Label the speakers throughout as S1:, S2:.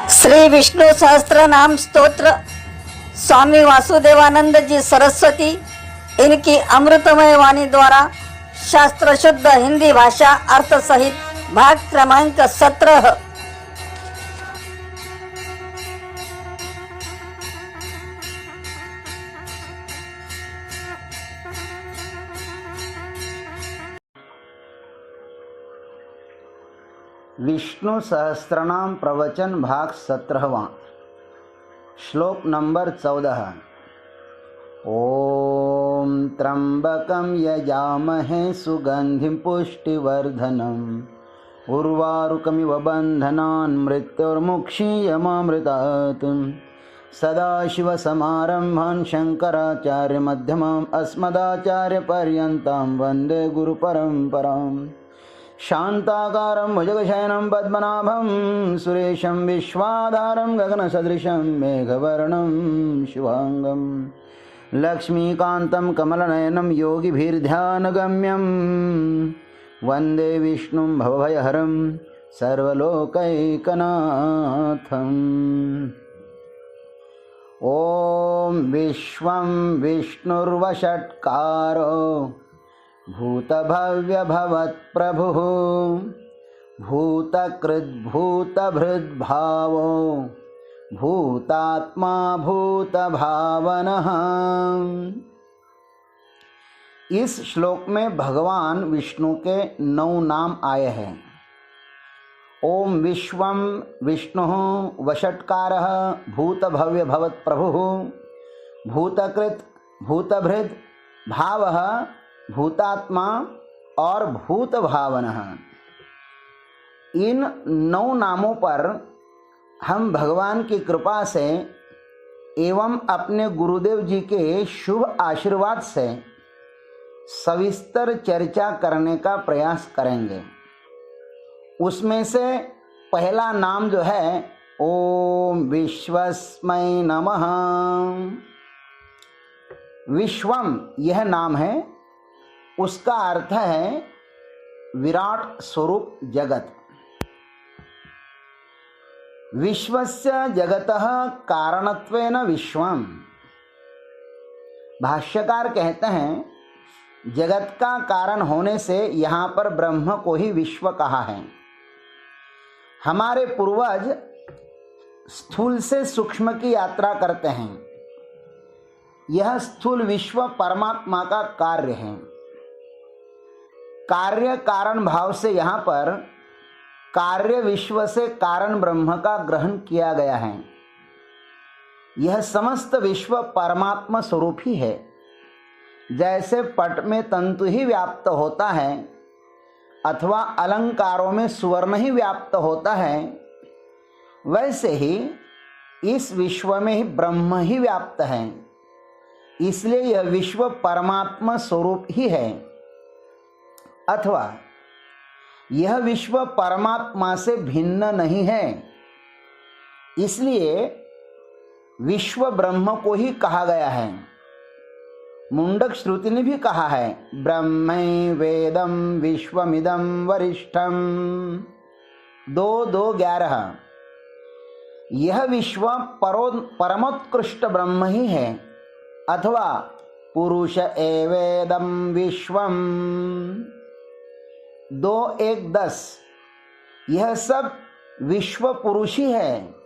S1: श्री विष्णु सहस्त्र नाम स्तोत्र स्वामी वासुदेवानंद जी सरस्वती इनकी अमृतमय वाणी द्वारा शास्त्र शुद्ध हिंदी भाषा अर्थ सहित भाग क्रमांक 17।
S2: विष्णु सहस्त्रनाम प्रवचन भाग 17वां श्लोक नंबर 14। ओम त्र्यंबकं यजामहे सुगंधिं पुष्टिवर्धनम् उर्वारुकमिव बन्धनान् मृत्युर्मुक्षीयमामृतात्। सदाशिवसमारम्भान् शङ्कराचार्यमध्यमाम् अस्मदाचार्यपर्यन्तां वन्दे गुरुपरम्पराम्। शान्ताकारं भुजगशयनं पद्मनाभं सुरेशं विश्वाधारं गगनसदृशं मेघवर्णं शुभांगं लक्ष्मीकान्तं कमलनयनं योगिभिर्ध्यानगम्यं वन्दे विष्णुं भवभयहरं सर्वलोकैकनाथम्। ॐ विश्वं विष्णुर्वषट्कारो भूतभव्यभवत्प्रभुः भूतकृद्भूतभृद्भावो भूतात्मा भूतभावनः। इस श्लोक में भगवान विष्णु के 9 नाम आए हैं। ओम विश्वं विष्णुः वषट्कारः भूतभव्यभवत्प्रभुः भूतकृत् भूतभृद् भावः भूतात्मा और भूत भावना। इन 9 नामों पर हम भगवान की कृपा से एवं अपने गुरुदेव जी के शुभ आशीर्वाद से सविस्तर चर्चा करने का प्रयास करेंगे। उसमें से पहला नाम जो है ओम विश्वस्मै नमः। विश्वम यह नाम है, उसका अर्थ है विराट स्वरूप जगत। विश्वस्य जगतः कारणत्वेन विश्वम। भाष्यकार कहते हैं जगत का कारण होने से यहाँ पर ब्रह्म को ही विश्व कहा है। हमारे पूर्वज स्थूल से सूक्ष्म की यात्रा करते हैं। यह स्थूल विश्व परमात्मा का कार्य है। कार्य कारण भाव से यहाँ पर कार्य विश्व से कारण ब्रह्म का ग्रहण किया गया है। यह समस्त विश्व परमात्मा स्वरूप ही है। जैसे पट में तंतु ही व्याप्त होता है अथवा अलंकारों में सुवर्ण ही व्याप्त होता है, वैसे ही इस विश्व में ही ब्रह्म ही व्याप्त है। इसलिए यह विश्व परमात्मा स्वरूप ही है, अथवा यह विश्व परमात्मा से भिन्न नहीं है। इसलिए विश्व ब्रह्म को ही कहा गया है। मुंडक श्रुति ने भी कहा है ब्रह्मै वेदम विश्वमिदं वरिष्ठम 2:2:11। यह विश्व परमोत्कृष्ट ब्रह्म ही है, अथवा पुरुष एवेदं विश्वम 2:1:10। यह सब विश्व पुरुष ही है।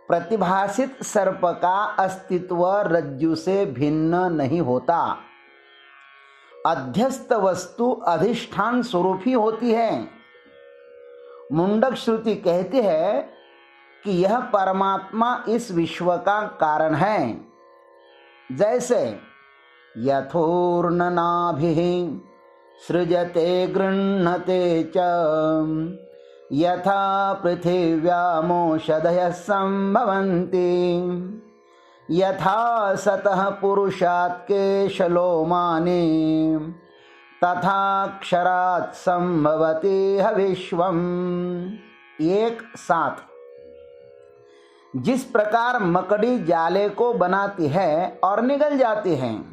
S2: प्रतिभासित सर्प का अस्तित्व रज्जु से भिन्न नहीं होता। अध्यस्त वस्तु अधिष्ठान स्वरूप ही होती है। मुंडक श्रुति कहती है कि यह परमात्मा इस विश्व का कारण है। जैसे यथोर्ननाभिः सृजते गृह्णते च यथा पृथिव्यामोषधयः सम्भवन्ति यथा सतः पुरुषात् केशलोमानि तथा क्षरात् सम्भवति विश्वम् 1:7। जिस प्रकार मकड़ी जाले को बनाती है और निगल जाती है,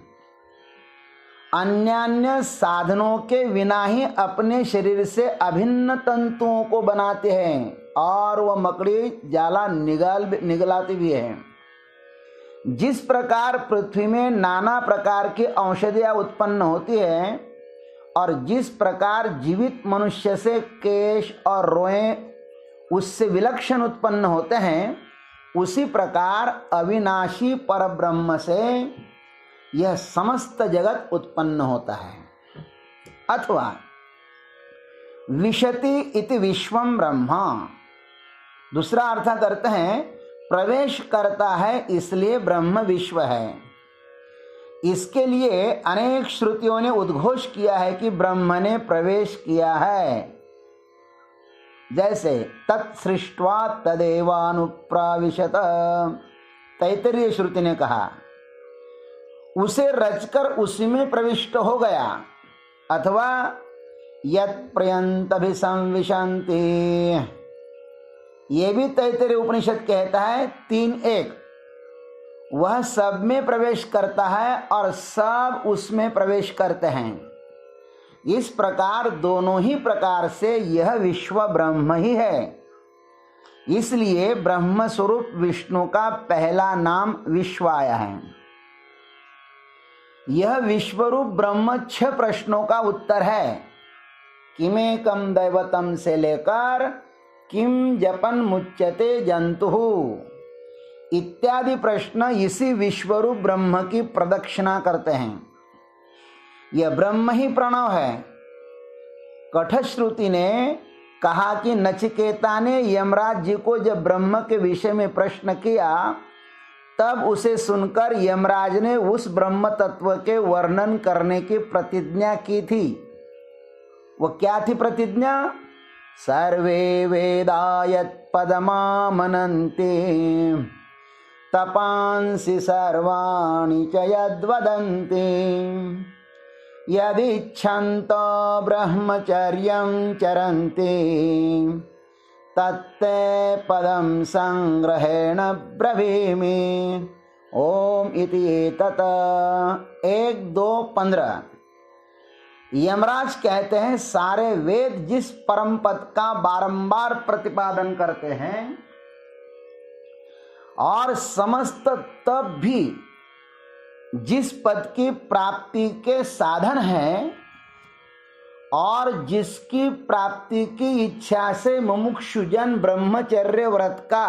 S2: अन्यान्य साधनों के बिना ही अपने शरीर से अभिन्न तंतुओं को बनाते हैं, और वह मकड़ी जाला निगलाती भी है। जिस प्रकार पृथ्वी में नाना प्रकार की औषधियाँ उत्पन्न होती है और जिस प्रकार जीवित मनुष्य से केश और रोएं उससे विलक्षण उत्पन्न होते हैं, उसी प्रकार अविनाशी परब्रह्म से यह समस्त जगत उत्पन्न होता है। अथवा विशति इति विश्वम ब्रह्मा, दूसरा अर्थ करते हैं प्रवेश करता है इसलिए ब्रह्म विश्व है। इसके लिए अनेक श्रुतियों ने उद्घोष किया है कि ब्रह्म ने प्रवेश किया है। जैसे तत्सृष्ट्वा तदेवानुप्राविशत, तैत्तरीय श्रुति ने कहा उसे रचकर उसी में प्रविष्ट हो गया। अथवा यत्प्रयन्तभिसंविशन्ति, ये भी तैत्तरीय उपनिषद कहता है 3:1, वह सब में प्रवेश करता है और सब उसमें प्रवेश करते हैं। इस प्रकार दोनों ही प्रकार से यह विश्व ब्रह्म ही है। इसलिए ब्रह्म स्वरूप विष्णु का पहला नाम विश्व आया है। यह विश्वरूप ब्रह्म 6 प्रश्नों का उत्तर है। किमेकम दैवतम से लेकर किम जपन मुच्यते जंतु इत्यादि प्रश्न इसी विश्वरूप ब्रह्म की प्रदक्षिणा करते हैं। यह ब्रह्म ही प्रणव है। कठश्रुति ने कहा कि नचिकेता ने यमराज जी को जब ब्रह्म के विषय में प्रश्न किया तब उसे सुनकर यमराज ने उस ब्रह्म तत्व के वर्णन करने की प्रतिज्ञा की थी। वह क्या थी प्रतिज्ञा? सर्वे वेदा यत् पदमामनन्ति तपांसि सर्वाणि च यद्वदन्ति यदिच्छन्तो ब्रह्मचर्यं चरन्ति तत्ते पदं संग्रहेण ब्रवीमि। ओम इति तत 1-2-15। यमराज कहते हैं सारे वेद जिस परम पद का बारंबार प्रतिपादन करते हैं और समस्त तप भी जिस पद की प्राप्ति के साधन है और जिसकी प्राप्ति की इच्छा से मुमुक्षुजन ब्रह्मचर्य व्रत का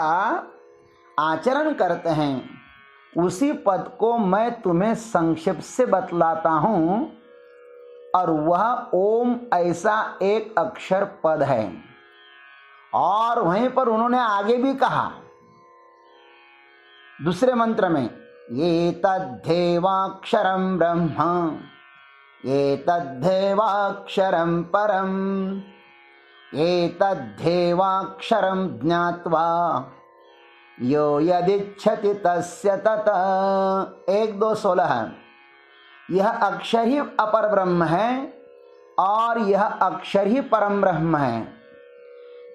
S2: आचरण करते हैं, उसी पद को मैं तुम्हें संक्षिप्त से बतलाता हूं। और वह ओम ऐसा एक अक्षर पद है। और वहीं पर उन्होंने आगे भी कहा दूसरे मंत्र में, ये तद्धेवाक्षरम ब्रह्म ये तद्धेवाक्षरम परम ये तद्धेवाक्षरम ज्ञात्वा यो यदिच्छति तस्य तत। 1-2-16। यह अक्षर ही अपर ब्रह्म है और यह अक्षर ही परम ब्रह्म है।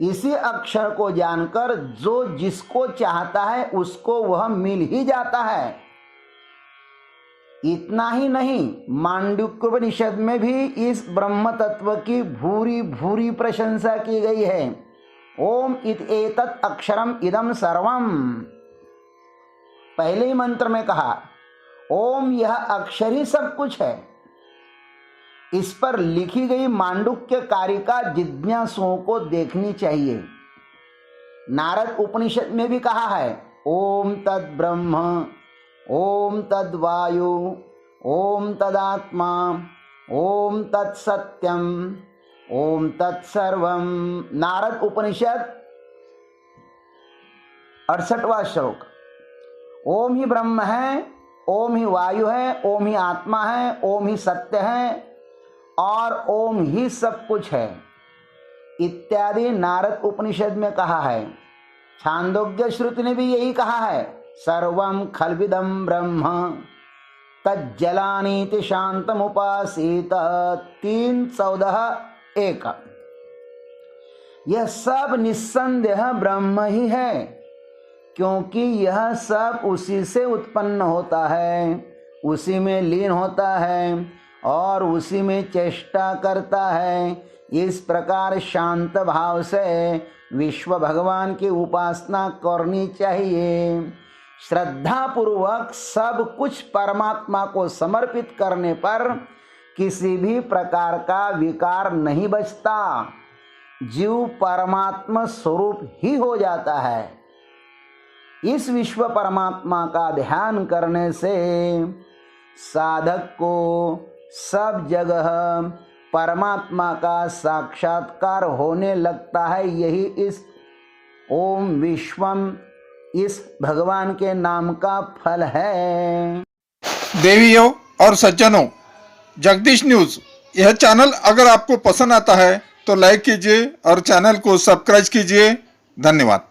S2: इसी अक्षर को जानकर जो जिसको चाहता है उसको वह मिल ही जाता है। इतना ही नहीं, मांडुक्योपनिषद में भी इस ब्रह्म तत्व की भूरी भूरी प्रशंसा की गई है। ओम एतत् अक्षरम इदम सर्वम, पहले ही मंत्र में कहा ओम यह अक्षर ही सब कुछ है। इस पर लिखी गई मांडुक्य कारिका जिज्ञासुओं को देखनी चाहिए। नारद उपनिषद में भी कहा है ओम तद ब्रह्म ओम तद वायु ओम तदात्मा ओम तत्सत्यम ओम तत्सर्वम। नारद उपनिषद 68वां श्लोक। ओम ही ब्रह्म है, ओम ही वायु है, ओम ही आत्मा है, ओम ही सत्य है और ओम ही सब कुछ है इत्यादि नारद उपनिषद में कहा है। छांदोग्य श्रुति ने भी यही कहा है, सर्वं खल्विदं ब्रह्म तज्जलानीति शांतमुपासीत। 3:14-1। यह सब निस्संदेह ब्रह्म ही है, क्योंकि यह सब उसी से उत्पन्न होता है, उसी में लीन होता है और उसी में चेष्टा करता है। इस प्रकार शांत भाव से विश्व भगवान की उपासना करनी चाहिए। श्रद्धा पूर्वक सब कुछ परमात्मा को समर्पित करने पर किसी भी प्रकार का विकार नहीं बचता, जीव परमात्मा स्वरूप ही हो जाता है। इस विश्व परमात्मा का ध्यान करने से साधक को सब जगह परमात्मा का साक्षात्कार होने लगता है। यही इस ओम विश्वम, इस भगवान के नाम का फल है।
S3: देवियों और सज्जनों, जगदीश न्यूज यह चैनल अगर आपको पसंद आता है तो लाइक कीजिए और चैनल को सब्सक्राइब कीजिए। धन्यवाद।